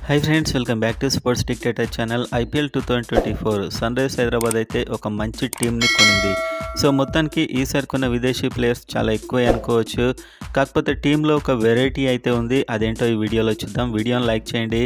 Hi friends, welcome back to sports dictator channel. IPL 2024 Sunrisers Hyderabad అయితే ఒక మంచి టీంని కొనింది. సో మొత్తానికి ఈసారి కొన్న విదేశీ ప్లేయర్స్ చాలా ఎక్కువే అనుకోవచ్చు. కాకపోతే టీంలో ఒక వెరైటీ అయితే ఉంది. అదేంటో ఈ వీడియోలో చూద్దాం. వీడియోని లైక్ చేయండి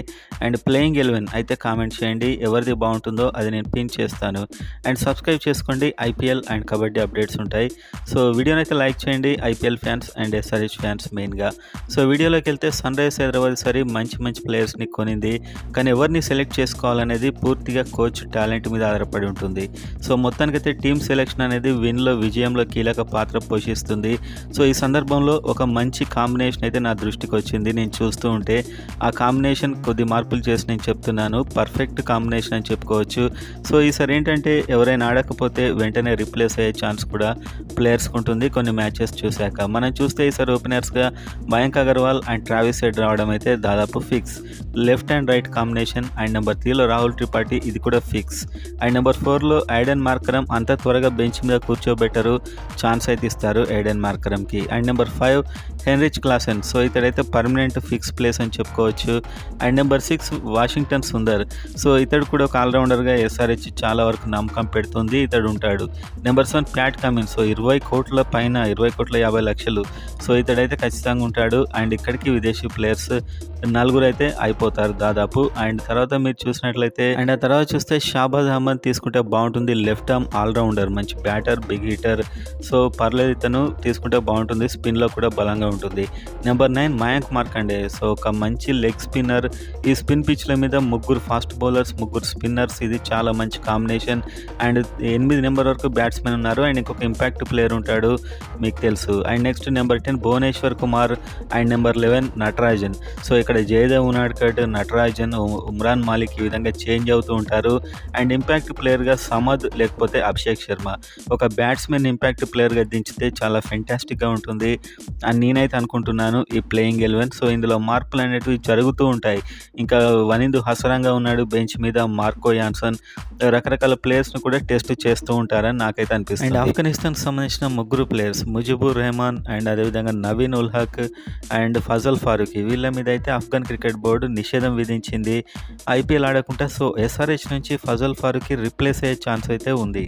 అండ్ ప్లేయింగ్ 11 అయితే కామెంట్ చేయండి. ఎవరిది బాగుంటుందో అది నేను పిన్ చేస్తాను. అండ్ సబ్స్క్రైబ్ చేసుకోండి. ఐపీఎల్ అండ్ కబడ్డీ అప్డేట్స్ ఉంటాయి. సో వీడియోని అయితే లైక్ చేయండి, IPL fans and SRH fans మెయిన్గా. సో వీడియోలోకి వెళ్తే సన్ రైజర్స్ హైదరాబాద్ సరి మంచి ప్లేయర్స్ని కొనింది. కానీ ఎవరిని సెలెక్ట్ చేసుకోవాలనేది పూర్తిగా కోచ్ టాలెంట్ మీద ఆధారపడి ఉంటుంది. సో మొత్తానికైతే టీమ్ సెలెక్షన్ అనేది విజయంలో కీలక పాత్ర పోషిస్తుంది. సో ఈ సందర్భంలో ఒక మంచి కాంబినేషన్ అయితే నా దృష్టికి వచ్చింది. నేను చూస్తూ ఉంటే ఆ కాంబినేషన్ కొద్ది మార్పులు చేసి నేను చెప్తున్నాను. పర్ఫెక్ట్ కాంబినేషన్ అని చెప్పుకోవచ్చు. సో ఈసారి ఏంటంటే ఎవరైనా ఆడకపోతే వెంటనే రిప్లేస్ అయ్యే ఛాన్స్ కూడా ప్లేయర్స్కి ఉంటుంది కొన్ని మ్యాచెస్ చూశాక. మనం చూస్తే ఈసారి ఓపెనర్స్గా Mayank Agarwal and Travis Head రావడం అయితే దాదాపు fix. Left and right combination. And number 3లో రాహుల్ త్రిపాఠి, ఇది కూడా ఫిక్స్. అండ్ నెంబర్ 4లో ఐడెన్ మార్కరమ్. అంత త్వరగా బెంచ్ మీద కూర్చోబెట్టరు, ఛాన్స్ అయితే ఇస్తారు ఐడెన్ మార్కరమ్కి. And number 5 Heinrich Klaasen. So ఇతడైతే పర్మనెంట్ ఫిక్స్ ప్లేస్ అని చెప్పుకోవచ్చు. And number 6 Washington Sundar. So ఇతడు కూడా ఒక ఆల్రౌండర్గా ఎస్ఆర్హెచ్ చాలా వరకు నమ్మకం పెడుతుంది. ఇతడు ఉంటాడు. Number 7 Pat Cummins. సో 20 కోట్ల పైన, 20 కోట్ల 50 లక్షలు. సో ఇతడైతే ఖచ్చితంగా ఉంటాడు. అండ్ ఇక్కడికి విదేశీ ప్లేయర్స్ 4 అయితే అయిపోతారు దాదాపు. అండ్ తర్వాత మీరు చూసినట్లయితే అండ్ ఆ తర్వాత చూస్తే షాబాజ్ అహ్మద్ తీసుకుంటే బాగుంటుంది. లెఫ్ట్ ఆర్మ్ ఆల్రౌండర్, మంచి బ్యాటర్, బిగ్ హిటర్. సో పర్లేదు, ఇతను తీసుకుంటే బాగుంటుంది. స్పిన్లో కూడా బలంగా ఉంటుంది. నెంబర్ 9 మయాంక్ మార్కండే. సో ఒక మంచి లెగ్ స్పిన్నర్. ఈ స్పిన్ పిచ్ల మీద 3 ఫాస్ట్ బౌలర్స్, 3 స్పిన్నర్స్. ఇది చాలా మంచి కాంబినేషన్. అండ్ 8 నెంబర్ వరకు బ్యాట్స్మెన్ ఉన్నారు. అండ్ ఇంకొక ఇంపాక్ట్ ప్లేయర్ ఉంటాడు, మీకు తెలుసు. And next number 10 Bhuvneshwar Kumar. And number 11 Natarajan. So ఇక్కడ జయదేవ్ ఉనాడ్కట్, నటరాజన్, ఉమ్రాన్ మాలిక్ ఈ విధంగా చేంజ్ అవుతూ ఉంటారు. అండ్ ఇంపాక్ట్ ప్లేయర్గా సమద్ లేకపోతే అభిషేక్ శర్మ. ఒక బ్యాట్స్మెన్ ఇంపాక్ట్ ప్లేయర్గా దించితే చాలా ఫెంటాస్టిక్గా ఉంటుంది అని నేనైతే అనుకుంటున్నాను ఈ ప్లేయింగ్ 11. సో ఇందులో మార్పులు అనేటివి జరుగుతూ ఉంటాయి. ఇంకా వనిందు హసరంగా ఉన్నాడు బెంచ్ మీద, మార్కో యాన్సన్, రకరకాల ప్లేయర్స్ను కూడా టెస్ట్ చేస్తూ ఉంటారని నాకైతే అనిపిస్తుంది. అండ్ ఆఫ్ఘనిస్తాన్కి సంబంధించిన 3 ప్లేయర్స్ ముజిబుర్ రెహమాన్ అండ్ అదేవిధంగా నవీన్ ఉల్ హక్ అండ్ ఫజల్ ఫారూఖీ, వీళ్ళ మీద అయితే ఆఫ్ఘన్ క్రికెట్ బోర్డు నిషేధం విధించింది ఐపీఎల్ ఆడకుండా. సో ఎస్ఆర్హెచ్ నుంచి ఫజల్ ఫారూఖీ రిప్లేస్ అయ్యే ఛాన్స్ అయితే ఉంది.